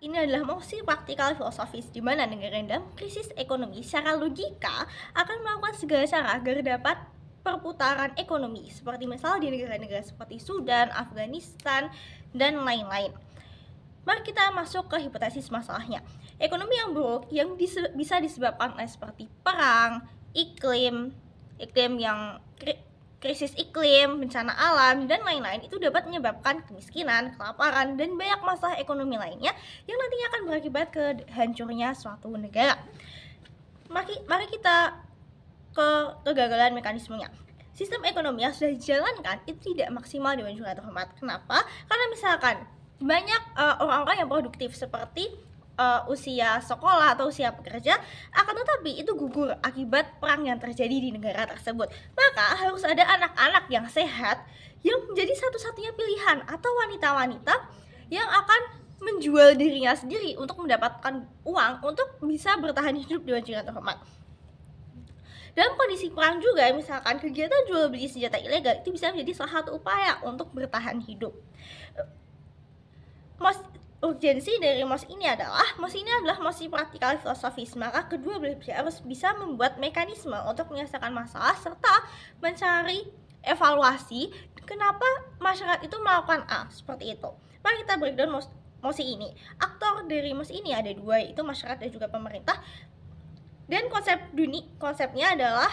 ini adalah mosi praktikal filosofis di mana negara yang dalam krisis ekonomi secara logika akan melakukan segala cara agar dapat perputaran ekonomi, seperti misal di negara-negara seperti Sudan, Afghanistan, dan lain-lain. Mari kita masuk ke hipotesis masalahnya. Ekonomi yang buruk yang bisa disebabkan oleh seperti perang, iklim yang krisis iklim, bencana alam, dan lain-lain itu dapat menyebabkan kemiskinan, kelaparan, dan banyak masalah ekonomi lainnya yang nantinya akan berakibat ke hancurnya suatu negara. Mari kita ke kegagalan mekanismenya. Sistem ekonomi yang sudah dijalankan itu tidak maksimal di Dewan Jurnal Terhormat. Kenapa? Karena misalkan banyak orang-orang yang produktif seperti usia sekolah atau usia pekerja, akan tetapi itu gugur akibat perang yang terjadi di negara tersebut. Maka harus ada anak-anak yang sehat yang menjadi satu-satunya pilihan, atau wanita-wanita yang akan menjual dirinya sendiri untuk mendapatkan uang untuk bisa bertahan hidup di Dewan Jurnal Terhormat. Dalam kondisi perang juga, misalkan kegiatan jual beli senjata ilegal itu bisa menjadi salah satu upaya untuk bertahan hidup. Urgensi dari mosi ini adalah mosi praktikal filosofis, maka kedua belah pihak harus bisa membuat mekanisme untuk menyelesaikan masalah serta mencari evaluasi kenapa masyarakat itu melakukan A, seperti itu. Mari kita breakdown mosi ini. Aktor dari mosi ini ada dua, yaitu masyarakat dan juga pemerintah. Dan konsepnya adalah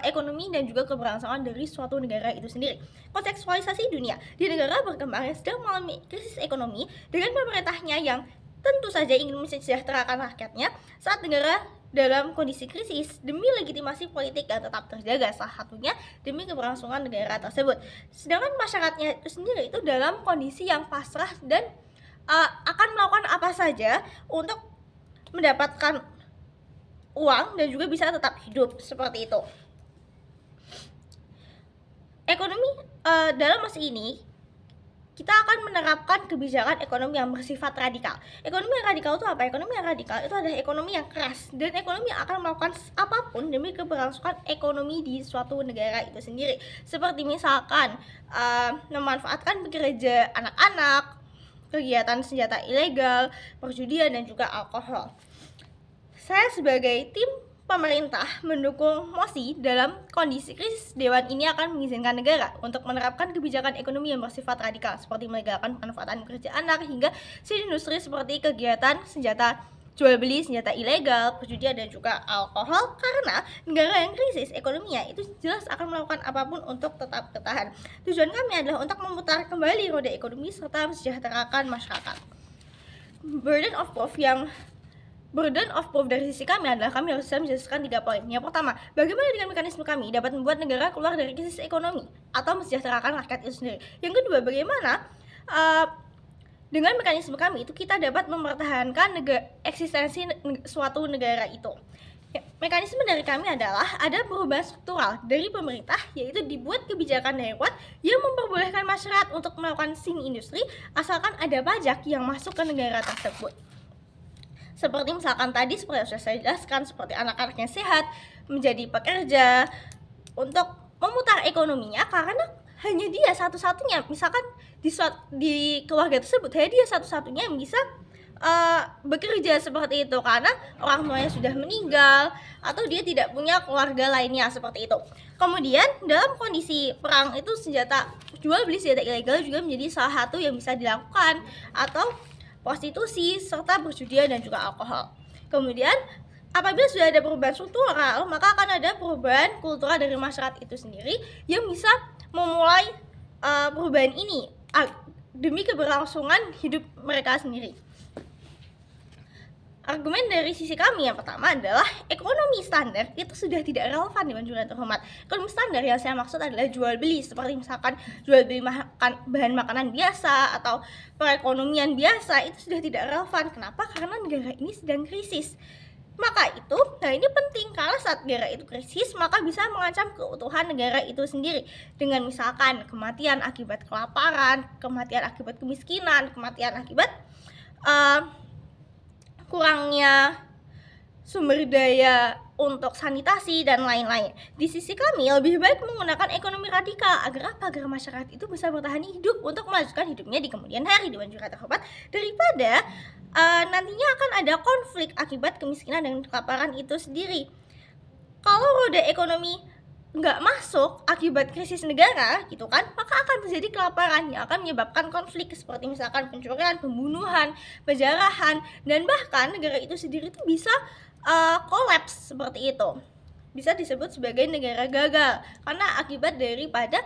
ekonomi dan juga keberlangsungan dari suatu negara itu sendiri. Kontekstualisasi dunia di negara berkembang yang sedang mengalami krisis ekonomi dengan pemerintahnya yang tentu saja ingin mensejahterakan rakyatnya saat negara dalam kondisi krisis demi legitimasi politik yang tetap terjaga, salah satunya demi keberlangsungan negara tersebut. Sedangkan masyarakatnya itu sendiri itu dalam kondisi yang pasrah dan akan melakukan apa saja untuk mendapatkan uang dan juga bisa tetap hidup, seperti itu. Ekonomi dalam masa ini kita akan menerapkan kebijakan ekonomi yang bersifat radikal. Ekonomi yang radikal itu apa? Ekonomi yang radikal itu adalah ekonomi yang keras dan ekonomi yang akan melakukan apapun demi keberlangsungan ekonomi di suatu negara itu sendiri. Seperti misalkan memanfaatkan pekerja anak-anak, kegiatan senjata ilegal, perjudian, dan juga alkohol. Saya sebagai tim pemerintah mendukung mosi dalam kondisi krisis. Dewan ini akan mengizinkan negara untuk menerapkan kebijakan ekonomi yang bersifat radikal, seperti melegalkan pemanfaatan pekerja anak hingga industri seperti kegiatan jual beli senjata ilegal, perjudian, dan juga alkohol, karena negara yang krisis ekonominya itu jelas akan melakukan apapun untuk tetap bertahan. Tujuan kami adalah untuk memutar kembali roda ekonomi serta mensejahterakan masyarakat. Burden of proof dari sisi kami adalah kami harus bisa menjelaskan 3 poin. Yang pertama, bagaimana dengan mekanisme kami dapat membuat negara keluar dari krisis ekonomi atau mensejahterakan rakyat itu sendiri. Yang kedua, bagaimana dengan mekanisme kami itu kita dapat mempertahankan eksistensi suatu negara itu. Mekanisme dari kami adalah ada perubahan struktural dari pemerintah, yaitu dibuat kebijakan darurat yang memperbolehkan masyarakat untuk melakukan industri asalkan ada pajak yang masuk ke negara tersebut. Seperti misalkan tadi seperti yang sudah saya jelaskan, seperti anak-anak yang sehat menjadi pekerja untuk memutar ekonominya, karena hanya dia satu-satunya, misalkan di keluarga tersebut hanya dia satu-satunya yang bisa bekerja seperti itu, karena orang tuanya sudah meninggal atau dia tidak punya keluarga lainnya, seperti itu. Kemudian dalam kondisi perang itu jual beli senjata ilegal juga menjadi salah satu yang bisa dilakukan, atau prostitusi, serta perjudian dan juga alkohol. Kemudian apabila sudah ada perubahan struktural, maka akan ada perubahan kultural dari masyarakat itu sendiri yang bisa memulai perubahan ini demi keberlangsungan hidup mereka sendiri. Argumen dari sisi kami yang pertama adalah ekonomi standar itu sudah tidak relevan di Dewan Jurnal Terhormat. Ekonomi standar yang saya maksud adalah jual beli, seperti misalkan jual beli bahan makanan biasa atau perekonomian biasa, itu sudah tidak relevan. Kenapa? Karena negara ini sedang krisis. Maka ini penting karena saat negara itu krisis, maka bisa mengancam keutuhan negara itu sendiri dengan misalkan kematian akibat kelaparan, kematian akibat kemiskinan, kematian akibat kurangnya sumber daya untuk sanitasi dan lain-lain. Di sisi kami lebih baik menggunakan ekonomi radikal agar masyarakat itu bisa bertahan hidup untuk melanjutkan hidupnya di kemudian hari di Dewan Jurnal Terhormat, daripada nantinya akan ada konflik akibat kemiskinan dan kelaparan itu sendiri. Kalau roda ekonomi nggak masuk akibat krisis negara gitu kan, maka akan terjadi kelaparan yang akan menyebabkan konflik seperti misalkan pencurian, pembunuhan, penjarahan, dan bahkan negara itu sendiri tuh bisa kolaps seperti itu. Bisa disebut sebagai negara gagal karena akibat daripada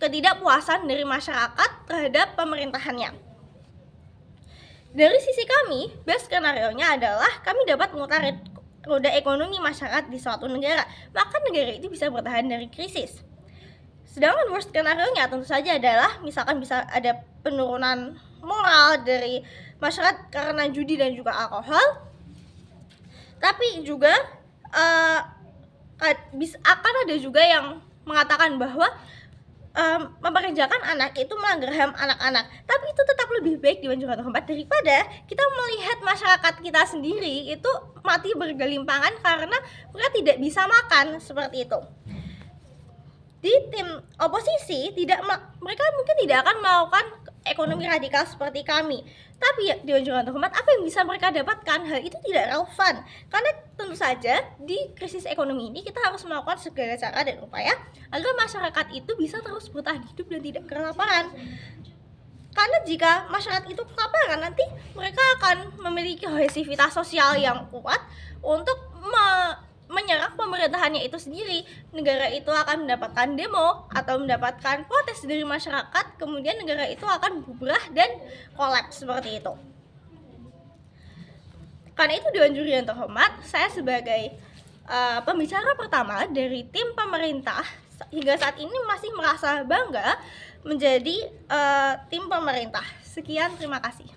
ketidakpuasan dari masyarakat terhadap pemerintahannya. Dari sisi kami, best skenario-nya adalah kami dapat memutar roda ekonomi masyarakat di suatu negara, maka negara itu bisa bertahan dari krisis. Sedangkan worst skenario-nya tentu saja adalah misalkan bisa ada penurunan moral dari masyarakat karena judi dan juga alkohol, tapi juga akan ada juga yang mengatakan bahwa mempekerjakan anak itu melanggar HAM anak-anak, tapi itu tetap lebih baik dibandingkan tempat daripada kita melihat masyarakat kita sendiri itu mati bergelimpangan karena mereka tidak bisa makan seperti itu. Di tim oposisi mereka mungkin tidak akan melakukan ekonomi radikal seperti kami, tapi di ujung tempat apa yang bisa mereka dapatkan, hal itu tidak relevan karena tentu saja di krisis ekonomi ini kita harus melakukan segala cara dan upaya agar masyarakat itu bisa terus bertahan hidup dan tidak kelaparan. Karena jika masyarakat itu kelaparan, nanti mereka akan memiliki kohesivitas sosial yang kuat untuk menyerang pemerintahannya itu sendiri. Negara itu akan mendapatkan demo atau mendapatkan protes dari masyarakat, kemudian negara itu akan bubrah dan kolaps seperti itu. Karena itu Dewan Juri yang terhormat, saya sebagai pembicara pertama dari tim pemerintah hingga saat ini masih merasa bangga menjadi tim pemerintah. Sekian, terima kasih.